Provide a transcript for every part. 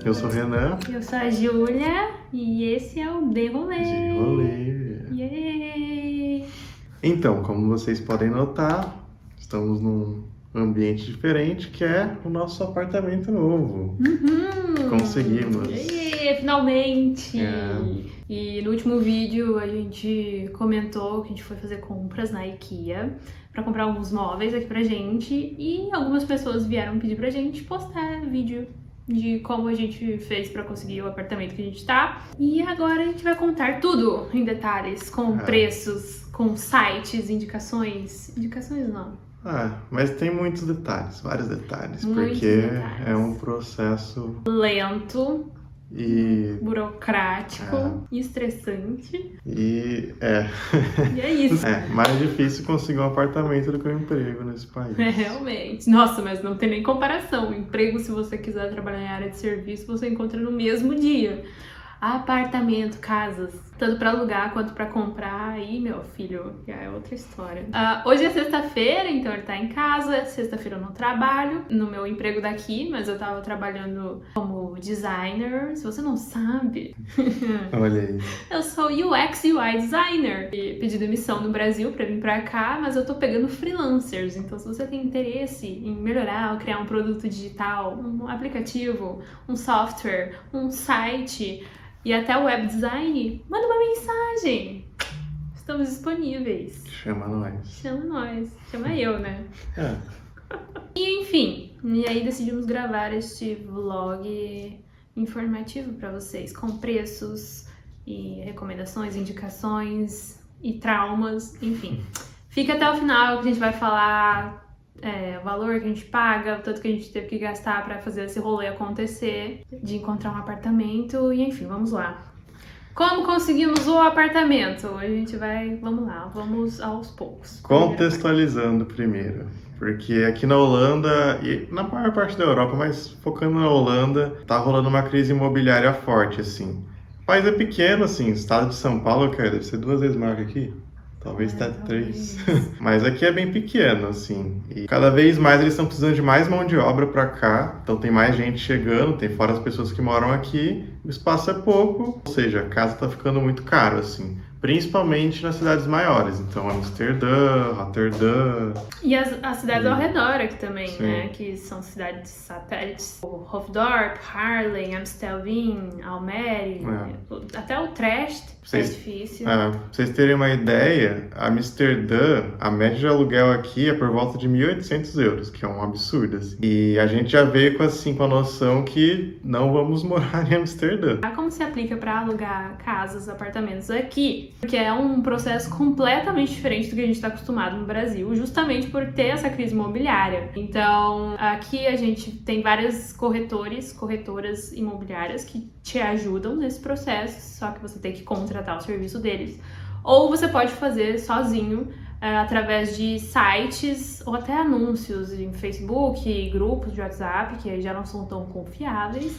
Eu sou o Renan. Eu sou a Júlia e esse é o De Rolê. De Rolê. Yay! Então, como vocês podem notar, estamos num ambiente diferente, que é o nosso apartamento novo. Conseguimos. Yay, finalmente! É. E no último vídeo a gente comentou que a gente foi fazer compras na IKEA para comprar alguns móveis aqui pra gente e algumas pessoas vieram pedir pra gente postar vídeo de como a gente fez para conseguir o apartamento que a gente tá. E agora a gente vai contar tudo em detalhes, com preços, com sites, indicações. Indicações não. Mas tem muitos detalhes, vários detalhes, Muitos porque detalhes. é um processo Lento, e burocrático, estressante. E é isso. É mais difícil conseguir um apartamento do que um emprego nesse país. Realmente. Nossa, mas não tem nem comparação. O emprego, se você quiser trabalhar em área de serviço, você encontra no mesmo dia. Apartamento, casas, tanto para alugar quanto para comprar, aí, meu filho, já é outra história. Hoje é sexta-feira, então ele tá em casa. Sexta-feira eu não trabalho no meu emprego daqui, mas eu tava trabalhando como designer. Se você não sabe, Olha aí. eu sou UX UI designer. E pedi demissão no Brasil pra vir pra cá, mas eu tô pegando freelancers. Então, se você tem interesse em melhorar ou criar um produto digital, um aplicativo, um software, um site e até o web design, manda uma mensagem. Estamos disponíveis. Chama nós. Chama nós. Chama eu, né? É. E enfim, e aí decidimos gravar este vlog informativo para vocês, com preços e recomendações, indicações e traumas, enfim. Fica até o final que a gente vai falar o valor que a gente paga, o tanto que a gente teve que gastar para fazer esse rolê acontecer, de encontrar um apartamento e enfim, vamos lá. Como conseguimos o apartamento? A gente vai, vamos lá, vamos aos poucos. Contextualizando primeiro, porque aqui na Holanda e na maior parte da Europa, mas focando na Holanda, tá rolando uma crise imobiliária forte, assim. O país é pequeno, assim, o estado de São Paulo, cara, deve ser 2 vezes maior que aqui. Talvez até 3. Mas aqui é bem pequeno, assim. E cada vez mais eles estão precisando de mais mão de obra para cá. Então tem mais gente chegando, tem fora as pessoas que moram aqui. O espaço é pouco, ou seja, a casa tá ficando muito caro, assim. Principalmente nas cidades maiores. Então Amsterdã, Rotterdam. E as cidades ao redor aqui também, Sim. né? Que são cidades satélites. Hoofddorp, Haarlem, Amstelveen, Almere, até o Utrecht é difícil. Pra vocês terem uma ideia, Amsterdã, a média de aluguel aqui é por volta de 1.800 euros, que é um absurdo, assim. E a gente já veio com a noção que não vamos morar em Amsterdã. Como se aplica para alugar casas, apartamentos aqui? Porque é um processo completamente diferente do que a gente está acostumado no Brasil, justamente por ter essa crise imobiliária. Então, aqui a gente tem várias corretoras imobiliárias que te ajudam nesse processo, só que você tem que contratar o serviço deles. Ou você pode fazer sozinho, através de sites ou até anúncios em Facebook, grupos de WhatsApp, que já não são tão confiáveis.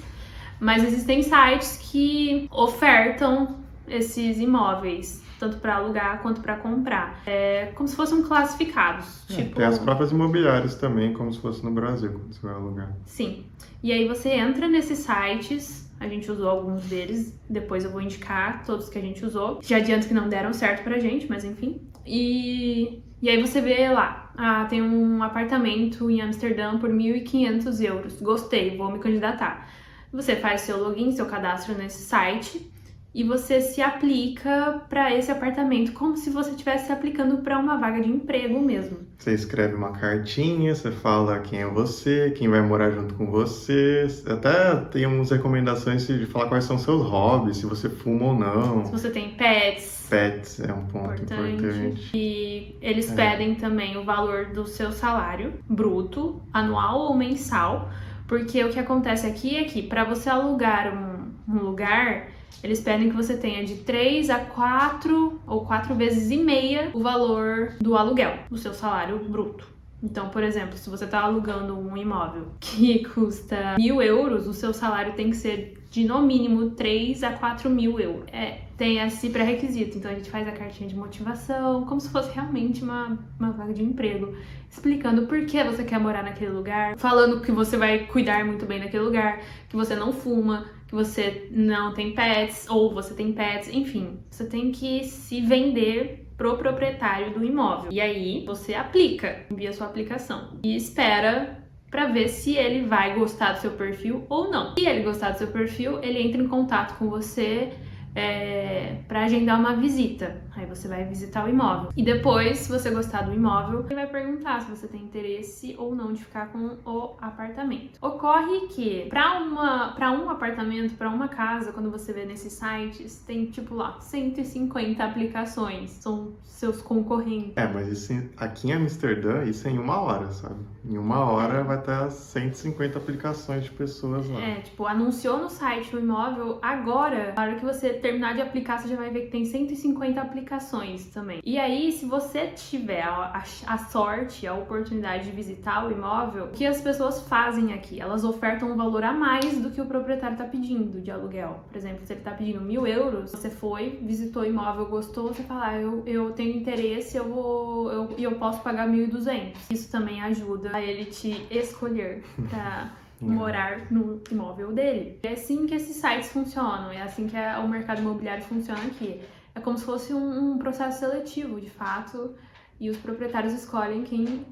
Mas existem sites que ofertam esses imóveis, tanto para alugar quanto para comprar. É como se fossem classificados. Tem as próprias imobiliárias também, como se fosse no Brasil, quando você vai alugar. Sim. E aí você entra nesses sites, a gente usou alguns deles, depois eu vou indicar todos que a gente usou. Já adianto que não deram certo pra gente, mas enfim. E aí você vê lá, tem um apartamento em Amsterdã por 1.500 euros. Gostei, vou me candidatar. Você faz seu login, seu cadastro nesse site e você se aplica para esse apartamento como se você estivesse se aplicando para uma vaga de emprego mesmo. Você escreve uma cartinha, você fala quem é você, quem vai morar junto com você. Até tem umas recomendações de falar quais são seus hobbies, se você fuma ou não. Se você tem pets. Pets é um ponto importante. E eles pedem também o valor do seu salário bruto, anual ou mensal. Porque o que acontece aqui é que para você alugar um lugar, eles pedem que você tenha de 3 a 4 ou 4 vezes e meia o valor do aluguel, do seu salário bruto Então, por exemplo, se você tá alugando um imóvel que custa 1.000 euros, o seu salário tem que ser de no mínimo 3 a 4 mil euros. Tem esse pré-requisito. Então a gente faz a cartinha de motivação, como se fosse realmente uma vaga de emprego, explicando por que você quer morar naquele lugar, falando que você vai cuidar muito bem daquele lugar, que você não fuma, que você não tem pets, ou você tem pets, enfim. Você tem que se vender pro proprietário do imóvel. E aí você aplica, envia sua aplicação e espera para ver se ele vai gostar do seu perfil ou não. Se ele gostar do seu perfil, ele entra em contato com você para agendar uma visita. Aí você vai visitar o imóvel. E depois, se você gostar do imóvel, ele vai perguntar se você tem interesse ou não de ficar com o apartamento. Ocorre que para um apartamento, para uma casa, quando você vê nesses sites, tem tipo lá 150 aplicações. São seus concorrentes. Mas isso aqui em Amsterdã, isso é em 1 hora, sabe? Em 1 hora vai estar 150 aplicações de pessoas lá. Tipo, anunciou no site o imóvel, agora, na hora que você terminar de aplicar, você já vai ver que tem 150 aplicações também. E aí, se você tiver a sorte, a oportunidade de visitar o imóvel, o que as pessoas fazem aqui? Elas ofertam um valor a mais do que o proprietário está pedindo de aluguel. Por exemplo, se ele está pedindo 1.000 euros, você foi, visitou o imóvel, gostou, você fala, eu tenho interesse, eu posso pagar 1.200. Isso também ajuda a ele te escolher pra morar no imóvel dele. É assim que esses sites funcionam, é assim que o mercado imobiliário funciona aqui. É como se fosse um processo seletivo, de fato, e os proprietários escolhem quem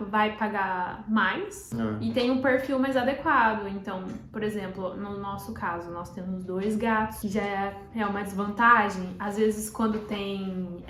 vai pagar mais e tem um perfil mais adequado. Então, por exemplo, no nosso caso, nós temos 2 gatos, que já é uma desvantagem. Às vezes, quando tem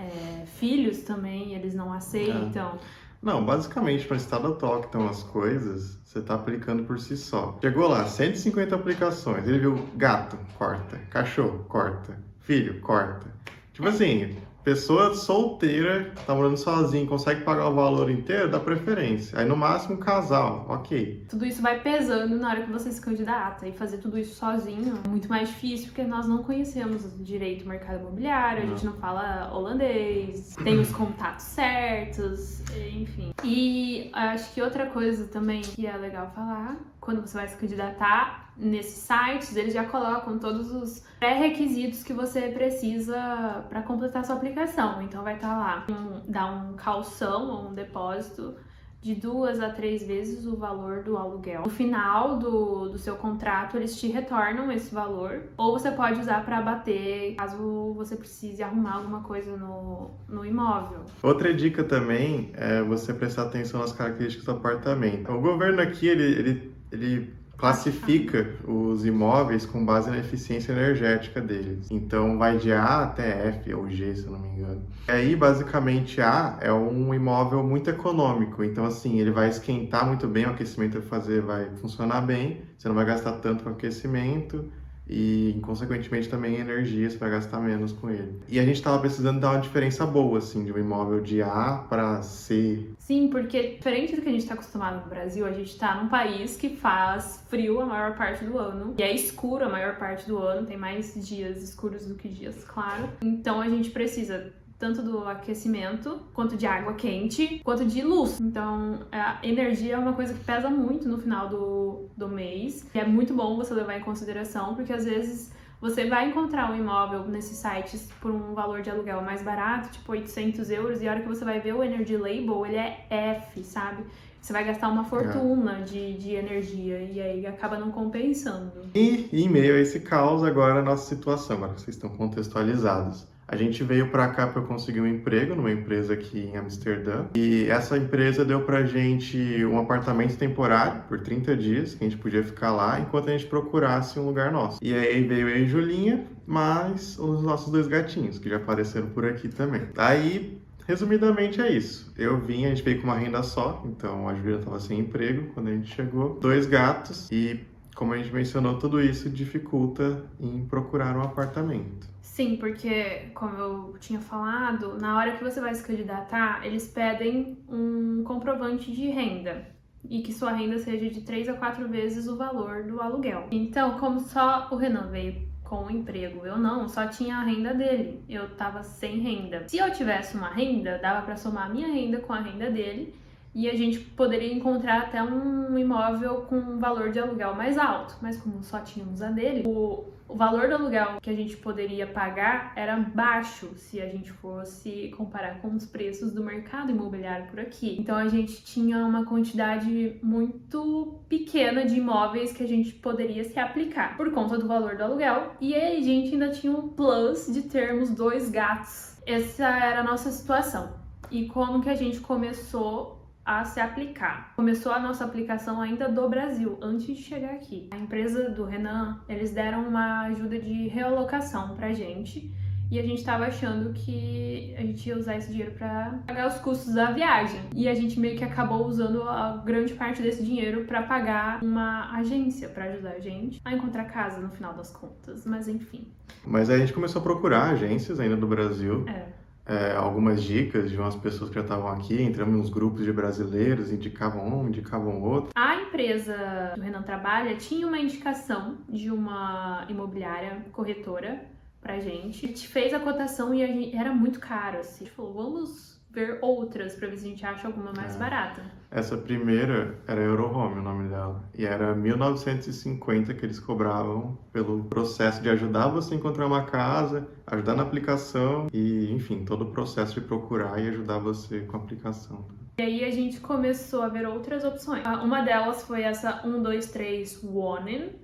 filhos também, eles não aceitam. Não, basicamente, para estado atual que estão as coisas, você está aplicando por si só. Chegou lá, 150 aplicações, ele viu gato, corta, cachorro, corta, filho, corta. Tipo assim, pessoa solteira, tá morando sozinha, consegue pagar o valor inteiro, dá preferência. Aí no máximo casal, ok. Tudo isso vai pesando na hora que você se candidata, e fazer tudo isso sozinho é muito mais difícil, porque nós não conhecemos direito o mercado imobiliário, a gente não fala holandês, tem os contatos certos, enfim. E acho que outra coisa também que é legal falar, quando você vai se candidatar, nesses sites, eles já colocam todos os pré-requisitos que você precisa para completar sua aplicação. Então vai estar lá, dá um calção ou um depósito de 2 a 3 vezes o valor do aluguel. No final do seu contrato, eles te retornam esse valor, ou você pode usar para abater caso você precise arrumar alguma coisa no imóvel. Outra dica também é você prestar atenção nas características do apartamento. O governo aqui, ele classifica os imóveis com base na eficiência energética deles. Então vai de A até F ou G, se eu não me engano. E aí, basicamente, A é um imóvel muito econômico. Então, assim, ele vai esquentar muito bem, o aquecimento vai funcionar bem, você não vai gastar tanto com aquecimento e, consequentemente, também energia, você vai gastar menos com ele. E a gente estava precisando dar uma diferença boa, assim, de um imóvel de A para C. Sim, porque diferente do que a gente está acostumado no Brasil, a gente está num país que faz frio a maior parte do ano e é escuro a maior parte do ano, tem mais dias escuros do que dias claros. Então a gente precisa tanto do aquecimento, quanto de água quente, quanto de luz. Então, a energia é uma coisa que pesa muito no final do mês. E é muito bom você levar em consideração, porque às vezes você vai encontrar um imóvel nesses sites por um valor de aluguel mais barato, tipo 800 euros, e a hora que você vai ver o Energy Label, ele é F, sabe? Você vai gastar uma fortuna de energia e aí acaba não compensando. E em meio a esse caos, agora a nossa situação, agora que vocês estão contextualizados. A gente veio para cá para conseguir um emprego numa empresa aqui em Amsterdã. E essa empresa deu pra gente um apartamento temporário por 30 dias, que a gente podia ficar lá enquanto a gente procurasse um lugar nosso. E aí veio eu e Julinha, mais os nossos 2 gatinhos, que já apareceram por aqui também. Aí, resumidamente é isso. A gente veio com uma renda só, então a Julia estava sem emprego quando a gente chegou. 2 gatos e, como a gente mencionou, tudo isso dificulta em procurar um apartamento. Sim, porque, como eu tinha falado, na hora que você vai se candidatar, eles pedem um comprovante de renda. E que sua renda seja de 3 a 4 vezes o valor do aluguel. Então, como só o Renan veio com o emprego, eu não, só tinha a renda dele. Eu tava sem renda. Se eu tivesse uma renda, dava pra somar a minha renda com a renda dele e a gente poderia encontrar até um imóvel com um valor de aluguel mais alto, mas como só tínhamos a dele, o valor do aluguel que a gente poderia pagar era baixo se a gente fosse comparar com os preços do mercado imobiliário por aqui. Então a gente tinha uma quantidade muito pequena de imóveis que a gente poderia se aplicar por conta do valor do aluguel, e aí a gente ainda tinha um plus de termos 2 gatos. Essa era a nossa situação. E como que a gente começou a se aplicar? Começou a nossa aplicação ainda do Brasil, antes de chegar aqui. A empresa do Renan, eles deram uma ajuda de realocação pra gente, e a gente tava achando que a gente ia usar esse dinheiro pra pagar os custos da viagem. E a gente meio que acabou usando a grande parte desse dinheiro pra pagar uma agência pra ajudar a gente a encontrar casa no final das contas, mas enfim. Mas aí a gente começou a procurar agências ainda do Brasil. Algumas dicas de umas pessoas que já estavam aqui, entramos nos grupos de brasileiros, indicavam um, indicavam outro. A empresa que o Renan trabalha tinha uma indicação de uma imobiliária corretora pra gente. A gente fez a cotação e era muito caro, assim. A gente falou, vamos ver outras pra ver se a gente acha alguma mais barata. Essa primeira era Eurohome, o nome dela. E era 1.950 que eles cobravam pelo processo de ajudar você a encontrar uma casa, ajudar na aplicação e, enfim, todo o processo de procurar e ajudar você com a aplicação. E aí a gente começou a ver outras opções. Uma delas foi essa 123 Wonen.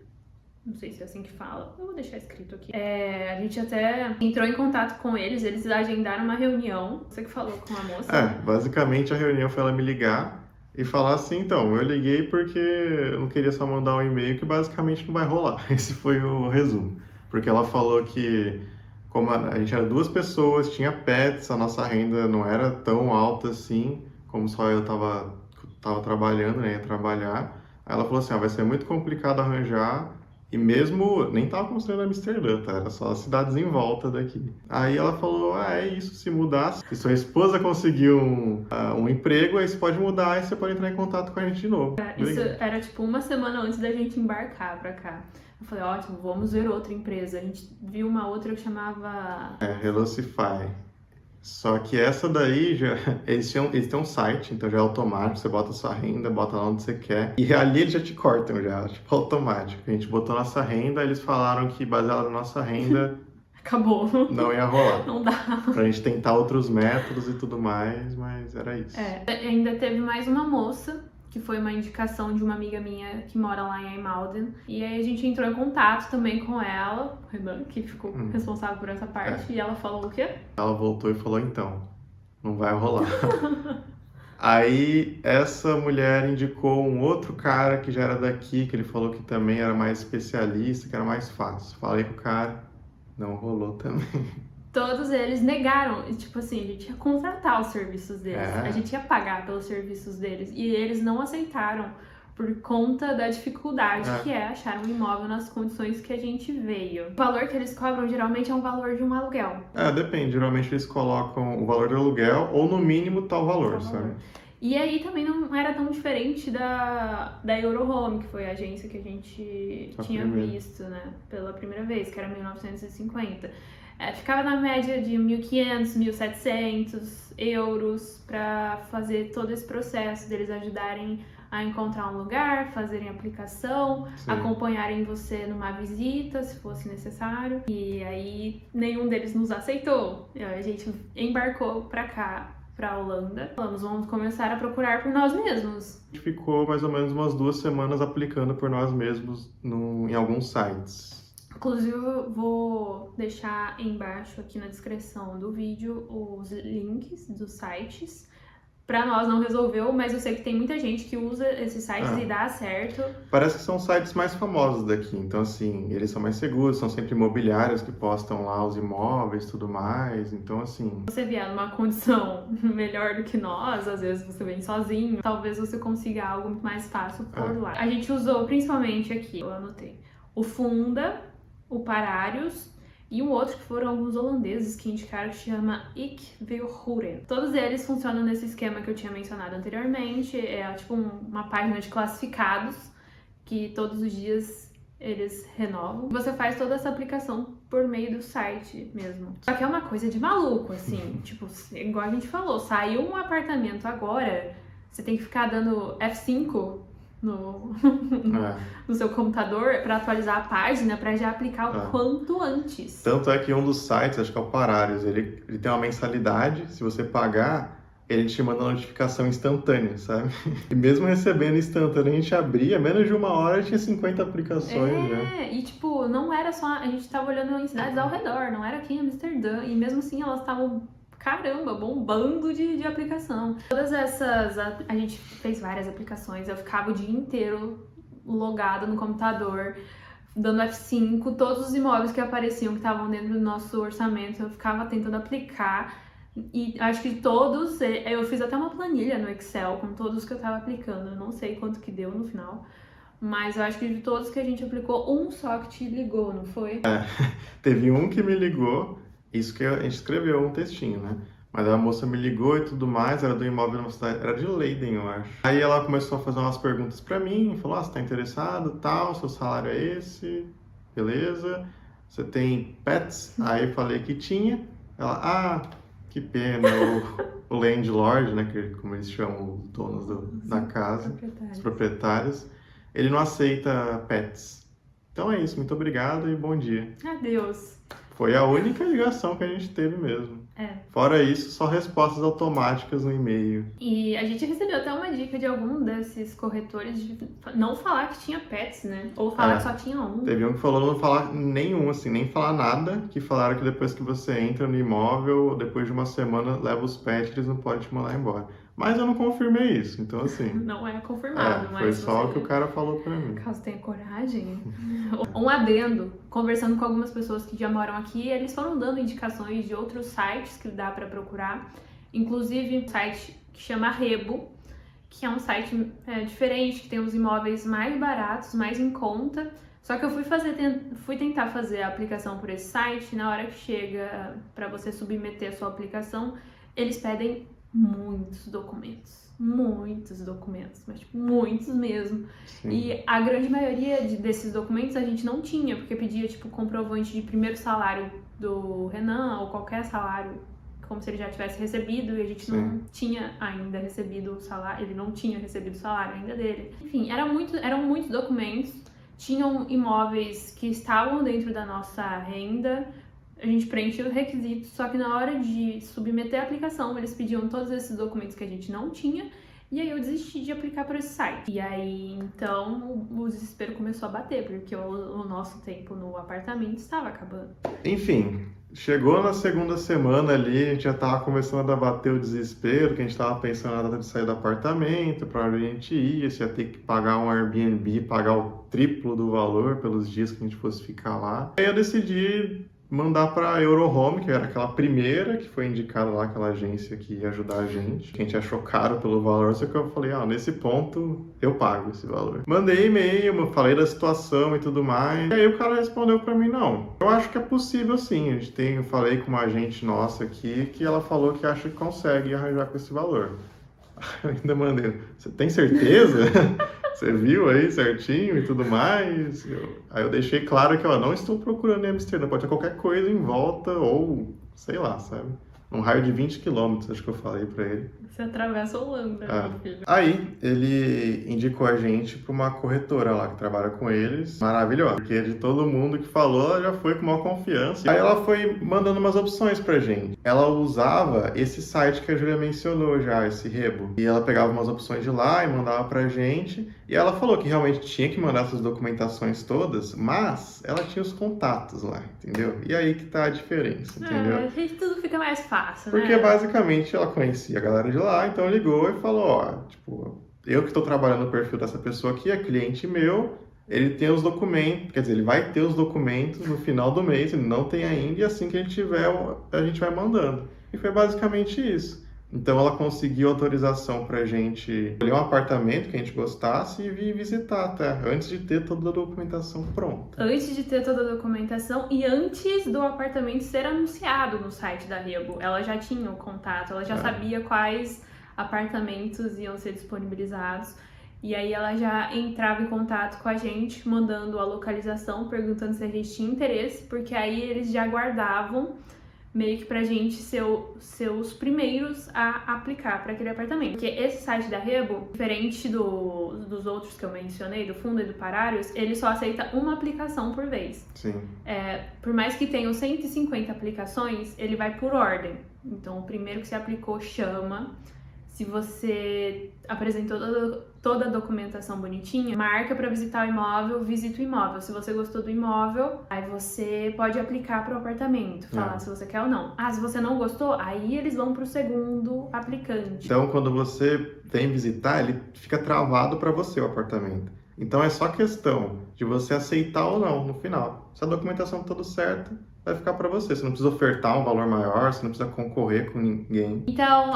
Não sei se é assim que fala. Eu vou deixar escrito aqui. A gente até entrou em contato com eles agendaram uma reunião. Você que falou com a moça. Basicamente a reunião foi ela me ligar e falar assim, então, eu liguei porque eu não queria só mandar um e-mail que basicamente não vai rolar. Esse foi o resumo. Porque ela falou que, como a gente era 2 pessoas, tinha pets, a nossa renda não era tão alta assim, como só eu tava trabalhando, né, ia trabalhar. Aí ela falou assim, vai ser muito complicado arranjar. E mesmo, nem tava considerando Amsterdã, tá? Era só as cidades em volta daqui. Aí ela falou, é isso, se mudar, se sua esposa conseguir um emprego, aí você pode mudar, aí você pode entrar em contato com a gente de novo. Isso era tipo uma semana antes da gente embarcar pra cá. Eu falei, ótimo, vamos ver outra empresa. A gente viu uma outra que chamava... Helocify. Só que essa daí, eles têm um site, então já é automático, você bota a sua renda, bota lá onde você quer. E ali eles já te cortam, já, tipo, automático. A gente botou nossa renda, eles falaram que baseado na nossa renda... Acabou. Não ia rolar. Não dá. Pra gente tentar outros métodos e tudo mais, mas era isso. Ainda teve mais uma moça, que foi uma indicação de uma amiga minha que mora lá em IJmuiden. E aí a gente entrou em contato também com ela, o Renan, que ficou responsável por essa parte, e ela falou o quê? Ela voltou e falou, então, não vai rolar. Aí essa mulher indicou um outro cara que já era daqui, que ele falou que também era mais especialista, que era mais fácil. Falei com o cara, não rolou também. Todos eles negaram, tipo assim, a gente ia contratar os serviços deles, a gente ia pagar pelos serviços deles, e eles não aceitaram por conta da dificuldade que é achar um imóvel nas condições que a gente veio. O valor que eles cobram geralmente é um valor de um aluguel. Depende, geralmente eles colocam o valor do aluguel ou no mínimo tal valor, sabe? E aí também não era tão diferente da Eurohome, que foi a agência que a gente tinha visto, né, pela primeira vez, que era 1.950. Ficava na média de 1.500, 1.700 euros para fazer todo esse processo deles ajudarem a encontrar um lugar, fazerem aplicação, acompanharem você numa visita, se fosse necessário. E aí nenhum deles nos aceitou. A gente embarcou para cá, para a Holanda. Vamos começar a procurar por nós mesmos. A gente ficou mais ou menos umas 2 semanas aplicando por nós mesmos em alguns sites. Inclusive, eu vou deixar embaixo aqui na descrição do vídeo os links dos sites. Pra nós não resolveu, mas eu sei que tem muita gente que usa esses sites e dá certo. Parece que são sites mais famosos daqui, então assim, eles são mais seguros, são sempre imobiliários que postam lá os imóveis e tudo mais, então assim... Se você vier numa condição melhor do que nós, às vezes você vem sozinho, talvez você consiga algo muito mais fácil por lá. A gente usou principalmente aqui, eu anotei, o Funda, o Pararius e um outro que foram alguns holandeses que indicaram, que se chama Ik Wil Huren. Todos eles funcionam nesse esquema que eu tinha mencionado anteriormente, é tipo uma página de classificados que todos os dias eles renovam. Você faz toda essa aplicação por meio do site mesmo. Só que é uma coisa de maluco, assim, tipo, igual a gente falou, saiu um apartamento agora você tem que ficar dando F5 no, É. no seu computador para atualizar a página, para já aplicar o quanto antes. Tanto é que um dos sites, acho que é o Pararius, ele tem uma mensalidade, se você pagar, ele te manda notificação instantânea, sabe? E mesmo recebendo instantânea, a gente abria, menos de 1 hora tinha 50 aplicações, né? E tipo, não era só, a gente tava olhando em cidades ao redor, não era aqui em Amsterdã, e mesmo assim elas estavam, caramba, bombando de aplicação. Todas essas, a gente fez várias aplicações, eu ficava o dia inteiro logada no computador, dando F5, todos os imóveis que apareciam, que estavam dentro do nosso orçamento, eu ficava tentando aplicar. E acho que todos, eu fiz até uma planilha no Excel com todos que eu tava aplicando, eu não sei quanto que deu no final, mas eu acho que de todos que a gente aplicou, um só que te ligou, não foi? Teve um que me ligou, isso que a gente escreveu um textinho, né? Mas a moça me ligou e tudo mais, era do imóvel numa cidade, era de Leiden, eu acho. Aí ela começou a fazer umas perguntas pra mim, falou, você tá interessado, tal, seu salário é esse, beleza, você tem pets? Aí eu falei que tinha, ela, que pena, o landlord, né, como eles chamam os donos da casa, os proprietários, ele não aceita pets. Então é isso, muito obrigado e bom dia. Adeus. Foi a única ligação que a gente teve mesmo. Fora isso, só respostas automáticas no e-mail. E a gente recebeu até uma dica de algum desses corretores de não falar que tinha pets, né? Ou falar que só tinha um. Teve um que falou não falar nenhum, assim, nem falar nada, que falaram que depois que você entra no imóvel, depois de uma semana, leva os pets, eles não podem te mandar embora. Mas eu não confirmei isso, então assim... Não é confirmado, mas... Foi só o que o cara falou pra mim. Caso tenha coragem. Um adendo, conversando com algumas pessoas que já moram aqui, eles foram dando indicações de outros sites que dá pra procurar. Inclusive um site que chama Rebo, que é um site diferente, que tem os imóveis mais baratos, mais em conta. Só que eu fui tentar fazer a aplicação por esse site, na hora que chega pra você submeter a sua aplicação, eles pedem muitos documentos, mas tipo, muitos mesmo. Sim. E a grande maioria desses documentos a gente não tinha, porque pedia tipo comprovante de primeiro salário do Renan, ou qualquer salário, como se ele já tivesse recebido, e a gente não tinha ainda recebido o salário, ele não tinha recebido o salário ainda dele. Enfim, eram muitos documentos, tinham imóveis que estavam dentro da nossa renda, a gente preenchia os requisitos, só que na hora de submeter a aplicação, eles pediam todos esses documentos que a gente não tinha, e aí eu desisti de aplicar por esse site. E aí, então, o desespero começou a bater, porque o nosso tempo no apartamento estava acabando. Enfim, chegou na segunda semana ali, a gente já tava começando a bater o desespero, que a gente tava pensando na data de sair do apartamento, pra onde a gente ia, se ia ter que pagar um Airbnb, pagar o triplo do valor pelos dias que a gente fosse ficar lá. Aí eu decidi mandar para Eurohome, que era aquela primeira que foi indicada lá, aquela agência que ia ajudar a gente. Que a gente achou caro pelo valor, só que eu falei, nesse ponto eu pago esse valor. Mandei e-mail, falei da situação e tudo mais. E aí o cara respondeu para mim, não, eu acho que é possível sim. Eu falei com uma agente nossa aqui, que ela falou que acha que consegue arranjar com esse valor. Eu ainda mandei, você tem certeza? Você viu aí certinho e tudo mais? Aí eu deixei claro que eu não estou procurando em Amsterdã, pode ter qualquer coisa em volta ou, sei lá, sabe? Um raio de 20 quilômetros, acho que eu falei pra ele. Você atravessa a Holanda, meu filho. Aí ele indicou a gente pra uma corretora lá que trabalha com eles, maravilhosa, porque de todo mundo que falou, ela já foi com maior confiança. Aí ela foi mandando umas opções pra gente. Ela usava esse site que a Julia mencionou já, esse Rebo. E ela pegava umas opções de lá e mandava pra gente. E ela falou que realmente tinha que mandar essas documentações todas, mas ela tinha os contatos lá, entendeu? E aí que tá a diferença, entendeu? A gente tudo fica mais fácil, Porque né? basicamente ela conhecia a galera de lá, então ligou e falou, eu que estou trabalhando no perfil dessa pessoa aqui, é cliente meu, ele tem os documentos, quer dizer, ele vai ter os documentos no final do mês, ele não tem ainda, e assim que ele tiver, a gente vai mandando. E foi basicamente isso. Então ela conseguiu autorização pra gente escolher um apartamento que a gente gostasse e vir visitar até, antes de ter toda a documentação pronta. Antes de ter toda a documentação e antes do apartamento ser anunciado no site da Rebo, ela já tinha o contato, ela já sabia quais apartamentos iam ser disponibilizados. E aí ela já entrava em contato com a gente, mandando a localização, perguntando se a gente tinha interesse, porque aí eles já guardavam meio que pra gente ser os primeiros a aplicar para aquele apartamento. Porque esse site da Rebo, diferente dos outros que eu mencionei, do Fundo e do Parários, ele só aceita uma aplicação por vez. Sim. Por mais que tenham 150 aplicações, ele vai por ordem. Então, o primeiro que você aplicou chama. Se você apresentou toda a documentação bonitinha, marca para visitar o imóvel, visita o imóvel. Se você gostou do imóvel, aí você pode aplicar para o apartamento, falar se você quer ou não. Se você não gostou, aí eles vão para o segundo aplicante. Então, quando você vem visitar, ele fica travado para você o apartamento. Então, é só questão de você aceitar ou não no final. Se a documentação tá tudo certo, vai ficar para você. Você não precisa ofertar um valor maior, você não precisa concorrer com ninguém. Então,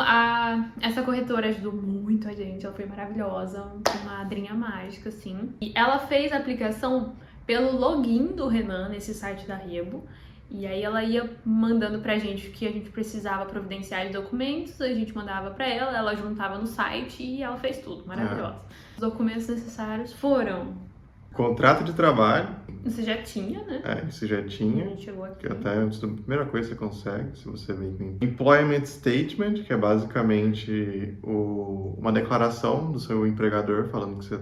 essa corretora ajudou muito a gente, ela foi maravilhosa, uma madrinha mágica, assim. E ela fez a aplicação pelo login do Renan nesse site da Rebo. E aí ela ia mandando pra gente o que a gente precisava providenciar de documentos, a gente mandava pra ela juntava no site e ela fez tudo, maravilhosa. Os documentos necessários foram... Contrato de trabalho. Você já tinha, né? Isso já tinha. A gente chegou aqui. Que até antes da primeira coisa que você consegue, se você vem com Employment Statement, que é basicamente uma declaração do seu empregador falando que você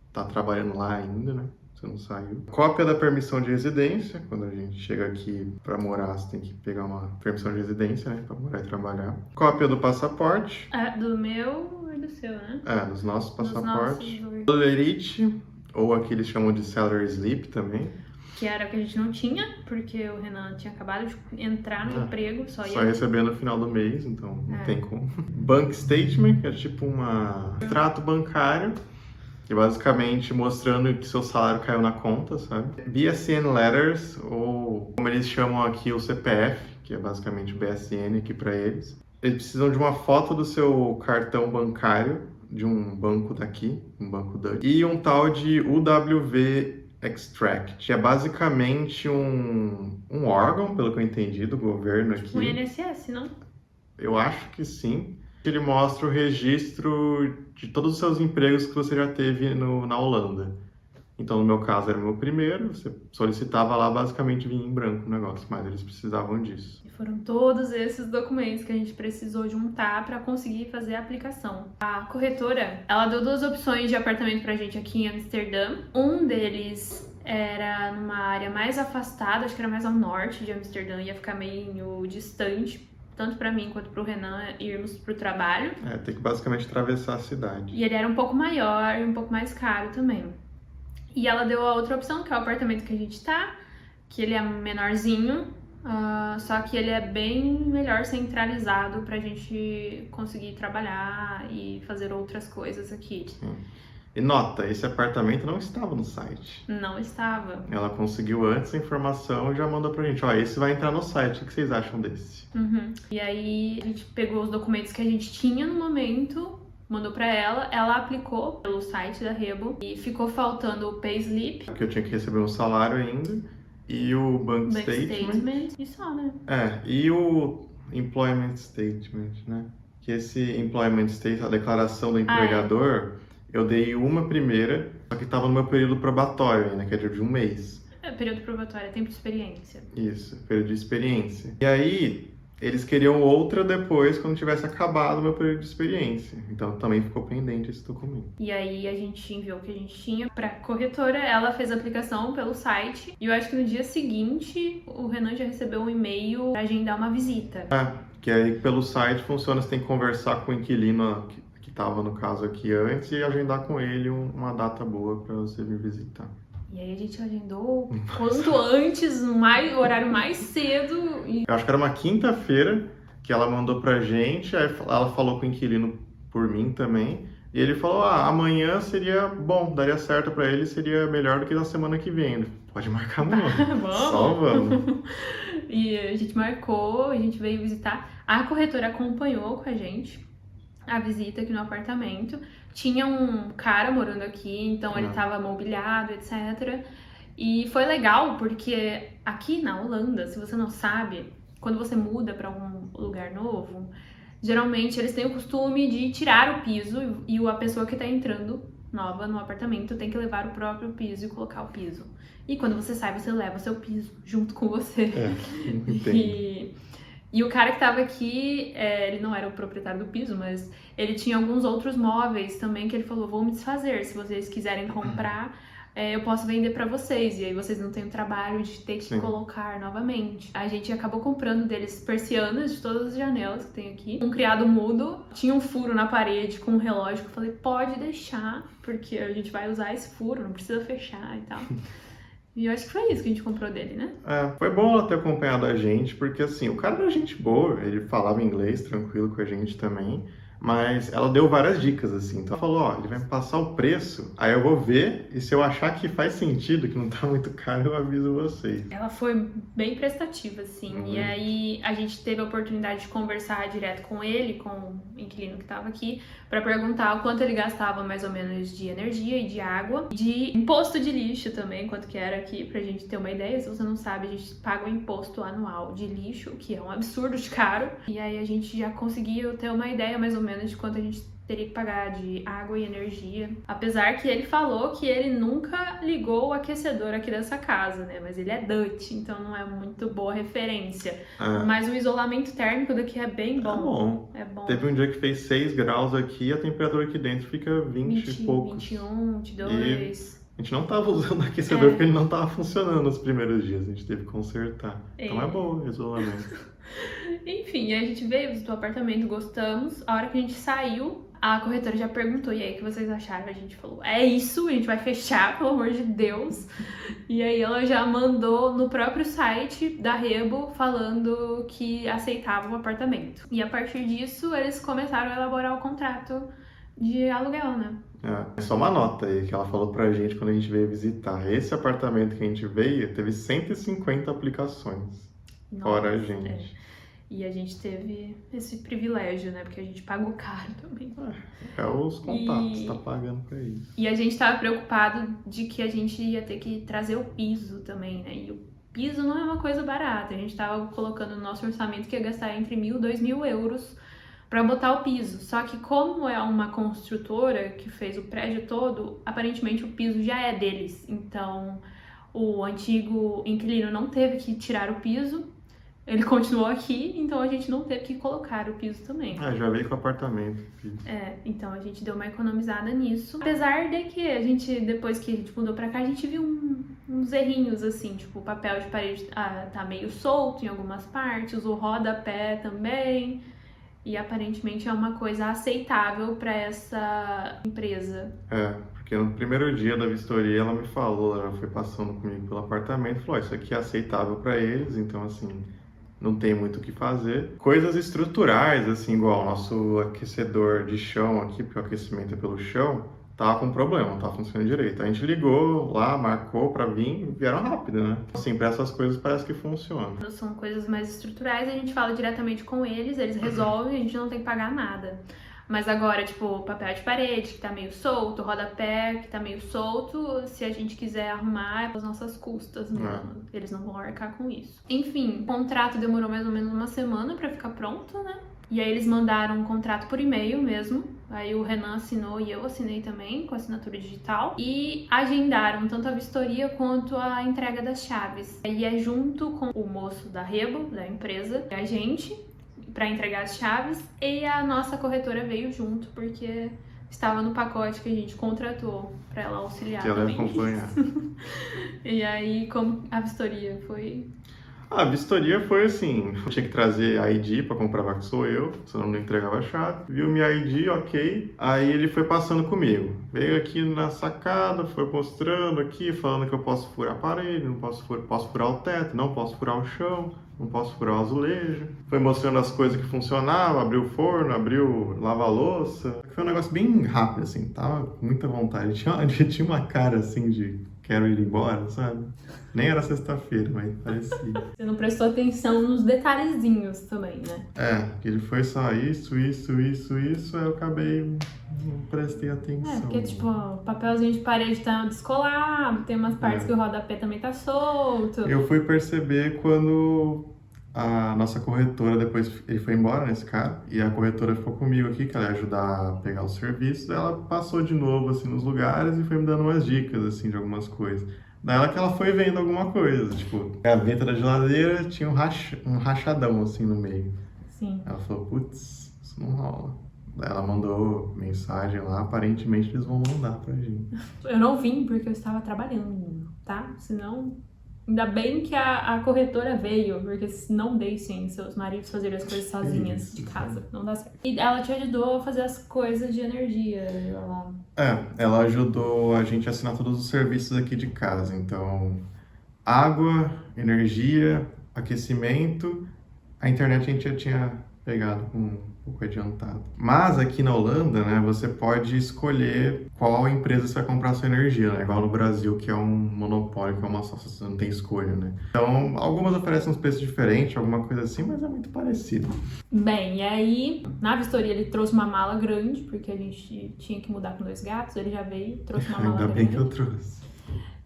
está trabalhando lá ainda, né? Você não saiu. Cópia da permissão de residência. Quando a gente chega aqui para morar, você tem que pegar uma permissão de residência, né? Para morar e trabalhar. Cópia do passaporte. Do meu e do seu, né? Dos nossos passaportes. Dos nossos... Lerite, ou aqui eles chamam de Salary Slip também. Que era o que a gente não tinha, porque o Renan tinha acabado de entrar no emprego, só receber no final do mês, então não tem como. Bank Statement, que é tipo um extrato bancário, que é basicamente mostrando que seu salário caiu na conta, sabe? BSN Letters, ou como eles chamam aqui o CPF, que é basicamente o BSN aqui para eles. Eles precisam de uma foto do seu cartão bancário, de um banco daqui, um banco Dutch, e um tal de UWV Extract, que é basicamente um órgão, pelo que eu entendi, do governo aqui. O INSS, não? Eu acho que sim. Ele mostra o registro de todos os seus empregos que você já teve na Holanda. Então, no meu caso, era o meu primeiro, você solicitava lá, basicamente vinha em branco o negócio, mas eles precisavam disso. E foram todos esses documentos que a gente precisou juntar para conseguir fazer a aplicação. A corretora, ela deu 2 opções de apartamento pra gente aqui em Amsterdã. Um deles era numa área mais afastada, acho que era mais ao norte de Amsterdã, ia ficar meio distante, tanto para mim quanto para o Renan irmos pro trabalho. Tem que basicamente atravessar a cidade. E ele era um pouco maior e um pouco mais caro também. E ela deu a outra opção, que é o apartamento que a gente tá, que ele é menorzinho, só que ele é bem melhor centralizado pra gente conseguir trabalhar e fazer outras coisas aqui. Sim. E nota, esse apartamento não estava no site. Não estava. Ela conseguiu antes a informação e já mandou pra gente, esse vai entrar no site, o que vocês acham desse? E aí a gente pegou os documentos que a gente tinha no momento, mandou pra ela aplicou pelo site da Rebo e ficou faltando o payslip. Porque eu tinha que receber um salário ainda, e o bank statement. E só, né? E o employment statement, né? Que esse employment statement, a declaração do empregador, eu dei uma primeira, só que estava no meu período probatório ainda, que é de um mês. Período probatório, tempo de experiência. Isso, período de experiência. E aí, eles queriam outra depois, quando tivesse acabado o meu período de experiência. Então, também ficou pendente esse documento. E aí, a gente enviou o que a gente tinha pra corretora, ela fez a aplicação pelo site. E eu acho que no dia seguinte, o Renan já recebeu um e-mail pra agendar uma visita. Que aí, pelo site, funciona, você tem que conversar com o inquilino que estava, no caso, aqui antes, e agendar com ele uma data boa pra você vir visitar. E aí a gente agendou quanto antes, o horário mais cedo. Eu acho que era uma quinta-feira que ela mandou pra gente, aí ela falou com o inquilino por mim também, e ele falou, amanhã seria bom, daria certo pra ele, seria melhor do que na semana que vem. Pode marcar amanhã. Vamos. Só vamos. E a gente marcou, a gente veio visitar. A corretora acompanhou com a gente a visita aqui no apartamento. Tinha um cara morando aqui, então ele tava mobiliado, etc. E foi legal porque aqui na Holanda, se você não sabe, quando você muda para um lugar novo, geralmente eles têm o costume de tirar o piso e a pessoa que tá entrando nova no apartamento tem que levar o próprio piso e colocar o piso. E quando você sai, você leva o seu piso junto com você. Entendi. E o cara que tava aqui, ele não era o proprietário do piso, mas ele tinha alguns outros móveis também que ele falou, vou me desfazer, se vocês quiserem comprar, eu posso vender pra vocês. E aí vocês não têm o trabalho de ter que Sim. colocar novamente. A gente acabou comprando deles persianas de todas as janelas que tem aqui. Um criado mudo, tinha um furo na parede com um relógio que eu falei, pode deixar, porque a gente vai usar esse furo, não precisa fechar e tal. E eu acho que foi isso que a gente comprou dele, né? Foi bom ela ter acompanhado a gente, porque assim, o cara era gente boa, ele falava inglês tranquilo com a gente também, mas ela deu várias dicas, assim. Então ela falou, ó, ele vai me passar o preço, aí eu vou ver, e se eu achar que faz sentido, que não tá muito caro, eu aviso vocês. Ela foi bem prestativa, assim. E aí a gente teve a oportunidade de conversar direto com ele, com o inquilino que tava aqui, pra perguntar o quanto ele gastava mais ou menos de energia e de água, de imposto de lixo também, quanto que era aqui, pra gente ter uma ideia. Se você não sabe, a gente paga um imposto anual de lixo, que é um absurdo de caro. E aí a gente já conseguiu ter uma ideia mais ou menos de quanto a gente teria que pagar de água e energia. Apesar que ele falou que ele nunca ligou o aquecedor aqui dessa casa, né? Mas ele é Dutch, então não é muito boa referência. Mas o isolamento térmico daqui é bem bom. É bom. Teve um dia que fez 6 graus aqui e a temperatura aqui dentro fica 20 e poucos. 21, 22. A gente não tava usando o aquecedor porque ele não tava funcionando nos primeiros dias. A gente teve que consertar. Então é bom o isolamento. Enfim, a gente veio, visitou o apartamento, gostamos. A hora que a gente saiu, a corretora já perguntou, e aí, o que vocês acharam? A gente falou, é isso, a gente vai fechar, pelo amor de Deus. E aí ela já mandou no próprio site da Rebo falando que aceitava o apartamento. E a partir disso, eles começaram a elaborar o contrato de aluguel, né? Só uma nota aí que ela falou pra gente quando a gente veio visitar. Esse apartamento que a gente veio teve 150 aplicações. Nossa, fora a gente. E a gente teve esse privilégio, né? Porque a gente pagou caro também. Os contatos, tá pagando pra isso. E a gente tava preocupado de que a gente ia ter que trazer o piso também, né? E o piso não é uma coisa barata. A gente tava colocando no nosso orçamento que ia gastar entre 1.000 e 2.000 euros para botar o piso. Só que como é uma construtora que fez o prédio todo, aparentemente o piso já é deles. Então o antigo inquilino não teve que tirar o piso. Ele continuou aqui, então a gente não teve que colocar o piso também. Já veio com o apartamento. Então a gente deu uma economizada nisso. Apesar de que a gente, depois que a gente mudou pra cá, a gente viu uns errinhos, assim, tipo, o papel de parede tá meio solto em algumas partes, o rodapé também. E aparentemente é uma coisa aceitável pra essa empresa. Porque no primeiro dia da vistoria ela me falou, ela foi passando comigo pelo apartamento, falou, isso aqui é aceitável pra eles, então assim, não tem muito o que fazer. Coisas estruturais, assim, igual o nosso aquecedor de chão aqui, porque o aquecimento é pelo chão, tava com problema, não tava funcionando direito. A gente ligou lá, marcou pra vir, vieram rápido, né? Assim, pra essas coisas parece que funciona. São coisas mais estruturais, a gente fala diretamente com eles resolvem, a gente não tem que pagar nada. Mas agora, tipo, papel de parede que tá meio solto, rodapé que tá meio solto, se a gente quiser arrumar, é pelas nossas custas mesmo. Eles não vão arcar com isso. Enfim, o contrato demorou mais ou menos uma semana pra ficar pronto, né? E aí eles mandaram um contrato por e-mail mesmo. Aí o Renan assinou e eu assinei também, com assinatura digital. E agendaram tanto a vistoria quanto a entrega das chaves. E é junto com o moço da Rebo, da empresa, a gente, para entregar as chaves, e a nossa corretora veio junto, porque estava no pacote que a gente contratou para ela auxiliar que ela também. acompanhar. E aí, como a vistoria foi... A vistoria foi assim, eu tinha que trazer a ID para comprovar que sou eu, senão não entregava a chave. Viu minha ID, ok. Aí ele foi passando comigo. Veio aqui na sacada, foi mostrando aqui, falando que eu posso furar a parede, não posso furar o teto, não posso furar o chão, não posso furar o azulejo. Foi mostrando as coisas que funcionavam, abriu o forno, abriu lava-louça. Foi um negócio bem rápido, assim, tava com muita vontade. Tinha uma cara assim de quero ir embora, sabe? Nem era sexta-feira, mas parecia. Você não prestou atenção nos detalhezinhos também, né? Ele foi só isso, aí eu acabei, não prestei atenção. Porque, tipo, o papelzinho de parede tá descolado, tem umas partes que o rodapé também tá solto. Eu fui perceber quando a nossa corretora, depois ele foi embora, nesse cara, e a corretora ficou comigo aqui, que ela ia ajudar a pegar os serviços, ela passou de novo, assim, nos lugares e foi me dando umas dicas, assim, de algumas coisas. Daí que ela foi vendo alguma coisa, tipo, a gaveta da geladeira tinha um rachadão assim no meio. Sim. Ela falou, putz, isso não rola. Daí ela mandou mensagem lá, aparentemente eles vão mandar pra gente. Eu não vim porque eu estava trabalhando, tá? Senão, ainda bem que a corretora veio, porque não deixem seus maridos fazerem as coisas sozinhas de casa, não dá certo. E ela te ajudou a fazer as coisas de energia, Ela ajudou a gente a assinar todos os serviços aqui de casa. Então, água, energia, aquecimento, a internet a gente já tinha pegado com um pouco adiantado. Mas aqui na Holanda, né, você pode escolher qual empresa você vai comprar a sua energia, né? Igual no Brasil, que é um monopólio, que é uma só, você não tem escolha, né? Então, algumas oferecem uns preços diferentes, alguma coisa assim, mas é muito parecido. Bem, e aí, na vistoria ele trouxe uma mala grande, porque a gente tinha que mudar com 2 gatos, ele já veio, trouxe uma mala Ainda grande. bem que eu trouxe.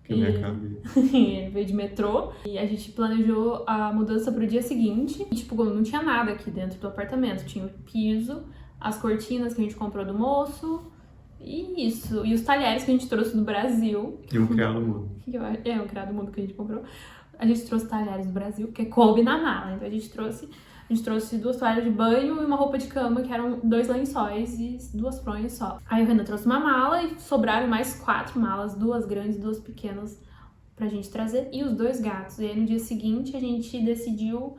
Que minha cabeça. Ele veio de metrô e a gente planejou a mudança pro dia seguinte. E, tipo, não tinha nada aqui dentro do apartamento. Tinha o piso, as cortinas que a gente comprou do moço e isso. E os talheres que a gente trouxe do Brasil. E um criado mudo. Um criado mudo que a gente comprou. A gente trouxe talheres do Brasil, que coube na mala. Então a gente trouxe 2 toalhas de banho e uma roupa de cama, que eram 2 lençóis e 2 fronhas só. Aí o Renan trouxe uma mala e sobraram mais 4 malas, 2 grandes e 2 pequenas pra gente trazer, e os 2 gatos. E aí no dia seguinte a gente decidiu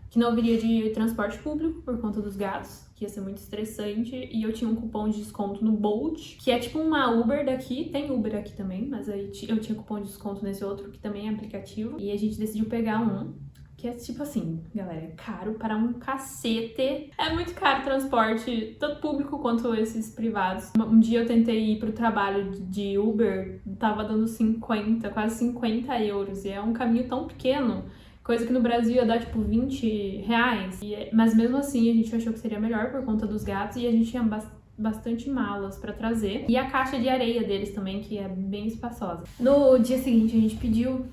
que não viria de transporte público por conta dos gatos, que ia ser muito estressante, e eu tinha um cupom de desconto no Bolt, que é tipo uma Uber daqui, tem Uber aqui também, mas aí eu tinha cupom de desconto nesse outro, que também é aplicativo, e a gente decidiu pegar um, que é tipo assim, galera, é caro para um cacete. É muito caro o transporte, tanto público quanto esses privados. Um dia eu tentei ir pro trabalho de Uber, tava dando 50, quase 50 euros. E é um caminho tão pequeno, coisa que no Brasil ia dar tipo 20 reais. Mas mesmo assim a gente achou que seria melhor por conta dos gatos e a gente tinha bastante malas pra trazer. E a caixa de areia deles também, que é bem espaçosa. No dia seguinte a gente pediu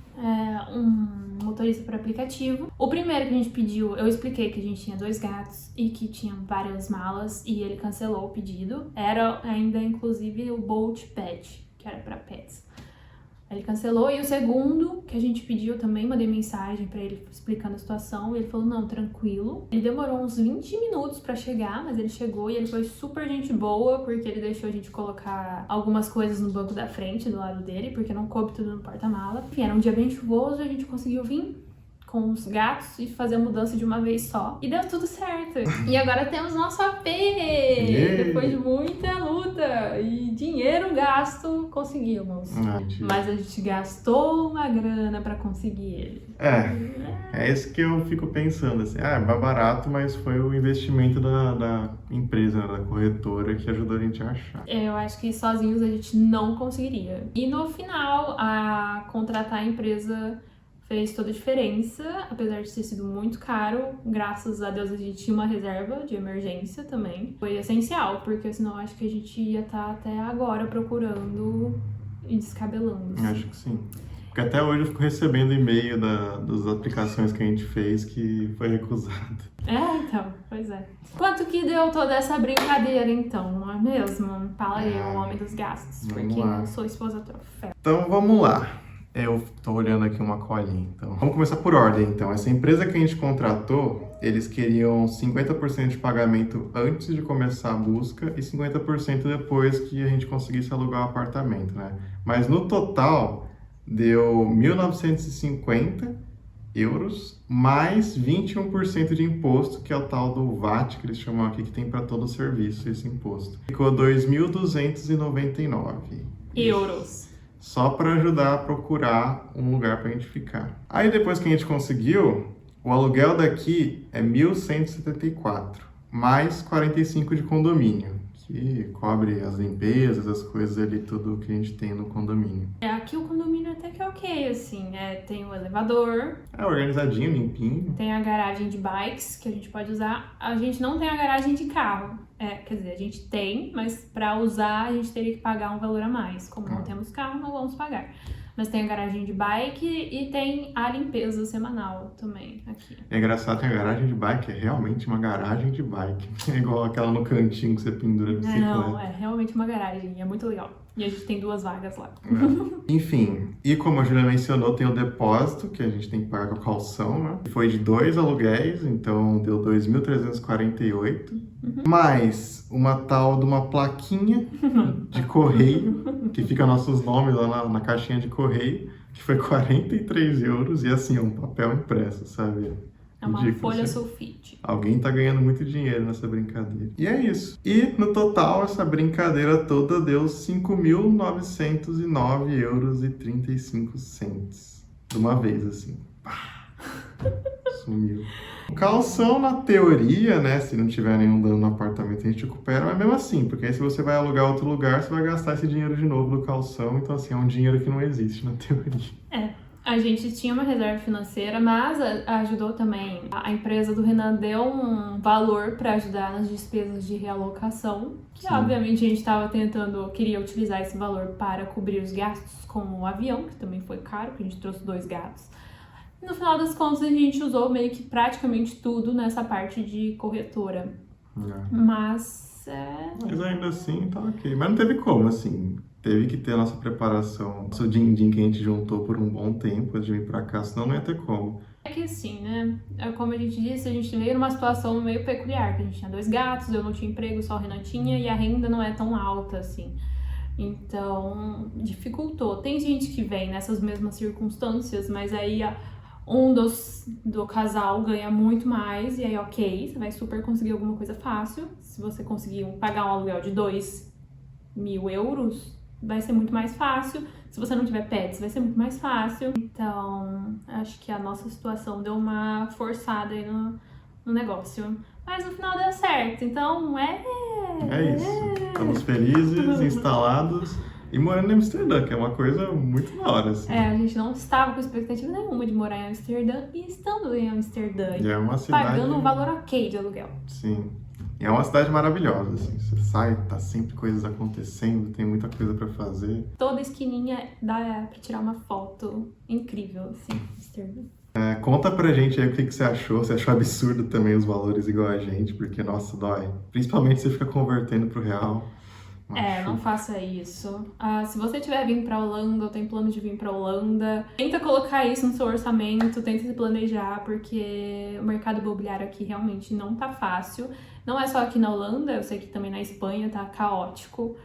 um motorista por aplicativo. O primeiro que a gente pediu, eu expliquei que a gente tinha 2 gatos e que tinha várias malas e ele cancelou o pedido. Era ainda inclusive o Bolt Pet, que era pra pets. Ele cancelou, e o segundo que a gente pediu também, mandei mensagem pra ele explicando a situação, e ele falou, não, tranquilo. Ele demorou uns 20 minutos pra chegar, mas ele chegou e ele foi super gente boa, porque ele deixou a gente colocar algumas coisas no banco da frente, do lado dele, porque não coube tudo no porta-mala. Enfim, era um dia bem chuvoso, a gente conseguiu vir com os gatos e fazer a mudança de uma vez só. E deu tudo certo. E agora temos nosso AP! Depois de muita luta e dinheiro gasto, conseguimos. Mas a gente gastou uma grana pra conseguir ele. É isso que eu fico pensando, assim, é mais barato, mas foi o investimento da empresa, da corretora, que ajudou a gente a achar. Eu acho que sozinhos a gente não conseguiria. E no final, contratar a empresa fez toda a diferença, apesar de ter sido muito caro. Graças a Deus a gente tinha uma reserva de emergência também. Foi essencial, porque senão acho que a gente ia estar até agora procurando e descabelando. Acho que sim. Porque até hoje eu fico recebendo e-mail das aplicações que a gente fez que foi recusado. Então, pois é. Quanto que deu toda essa brincadeira então, não é mesmo? Fala aí, o homem dos gastos, porque não sou esposa troféu. Então vamos lá. Eu tô olhando aqui uma colinha, então. Vamos começar por ordem, então. Essa empresa que a gente contratou, eles queriam 50% de pagamento antes de começar a busca e 50% depois que a gente conseguisse alugar o apartamento, né? Mas no total, deu 1.950 euros, mais 21% de imposto, que é o tal do VAT, que eles chamam aqui, que tem para todo o serviço esse imposto. Ficou 2.299 euros. Só para ajudar a procurar um lugar para a gente ficar. Aí depois que a gente conseguiu, o aluguel daqui é 1.174, mais 45 de condomínio, que cobre as limpezas, as coisas ali, tudo que a gente tem no condomínio. Aqui o condomínio até que é ok, assim, tem o elevador. É organizadinho, limpinho. Tem a garagem de bikes, que a gente pode usar. A gente não tem a garagem de carro. Quer dizer, a gente tem, mas para usar a gente teria que pagar um valor a mais. Como não temos carro, não vamos pagar. Mas tem a garagem de bike e tem a limpeza semanal também aqui. É engraçado, tem a garagem de bike, é realmente uma garagem de bike. É igual aquela no cantinho que você pendura a bicicleta. Não, é realmente uma garagem, é muito legal. E a gente tem 2 vagas lá. Enfim, e como a Julia mencionou, tem o depósito, que a gente tem que pagar com a calção, né? Foi de 2 aluguéis, então deu 2.348. Mais uma tal de uma plaquinha de correio, que fica nossos nomes lá na caixinha de correio, que foi 43 euros, e assim, um papel impresso, sabe? É uma Ridículo, folha assim. sulfite. Alguém tá ganhando muito dinheiro nessa brincadeira. E é isso. E no total, essa brincadeira toda deu 5.909 euros e 35 cents. De uma vez, assim. Pá! Sumiu. O calção, na teoria, né? Se não tiver nenhum dano no apartamento, a gente recupera. Mas mesmo assim, porque aí se você vai alugar outro lugar, você vai gastar esse dinheiro de novo no calção. Então, assim, é um dinheiro que não existe na teoria. A gente tinha uma reserva financeira, mas ajudou também. A empresa do Renan deu um valor para ajudar nas despesas de realocação, que Sim. obviamente a gente queria utilizar esse valor para cobrir os gastos com o avião, que também foi caro, porque a gente trouxe 2 gatos. No final das contas, a gente usou meio que praticamente tudo nessa parte de corretora. Mas Mas ainda assim, tá ok. Mas não teve como, assim. Teve que ter a nossa preparação, nosso din-din que a gente juntou por um bom tempo antes de vir pra cá, senão não ia ter como. É que assim, né? Como a gente disse, a gente veio numa situação meio peculiar, que a gente tinha 2 gatos, eu não tinha emprego, só o Renan tinha, e a renda não é tão alta assim. Então, dificultou. Tem gente que vem nessas mesmas circunstâncias, mas aí do casal ganha muito mais, e aí ok, você vai super conseguir alguma coisa fácil. Se você conseguir pagar um aluguel de 2.000 euros, vai ser muito mais fácil. Se você não tiver pets, vai ser muito mais fácil. Então, acho que a nossa situação deu uma forçada aí no negócio. Mas no final deu certo, então É isso. Estamos felizes, instalados e morando em Amsterdã, que é uma coisa muito da hora, assim. A gente não estava com expectativa nenhuma de morar em Amsterdã e estando em Amsterdã. E é uma cidade... Pagando um valor ok de aluguel. Sim. E é uma cidade maravilhosa, assim. Você sai, tá sempre coisas acontecendo, tem muita coisa pra fazer. Toda esquininha dá pra tirar uma foto incrível, assim, Amsterdã. Conta pra gente aí o que você achou. Você achou absurdo também os valores igual a gente, porque, nossa, dói. Principalmente se você fica convertendo pro real. Não faça isso. Se você tiver vindo pra Holanda ou tem plano de vir pra Holanda, tenta colocar isso no seu orçamento, tenta se planejar, porque o mercado imobiliário aqui realmente não tá fácil. Não é só aqui na Holanda, eu sei que também na Espanha tá caótico.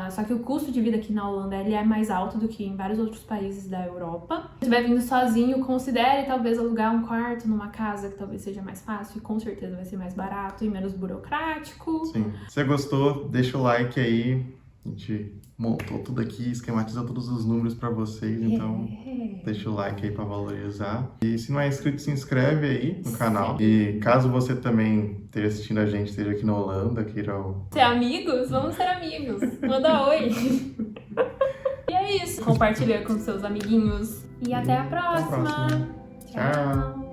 Só que o custo de vida aqui na Holanda ele é mais alto do que em vários outros países da Europa. Se estiver vindo sozinho, considere talvez alugar um quarto numa casa, que talvez seja mais fácil e com certeza vai ser mais barato e menos burocrático. Sim. Se você gostou, deixa o like aí. A gente montou tudo aqui, esquematizou todos os números pra vocês, então deixa o like aí pra valorizar. E se não é inscrito, se inscreve aí no canal. E caso você também esteja assistindo a gente, esteja aqui na Holanda, queira... Ser amigos? Vamos ser amigos. Manda oi. E é isso. Compartilha com seus amiguinhos. E até a próxima. Tchau.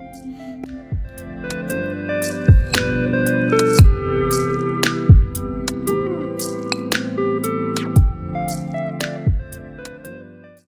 Tchau.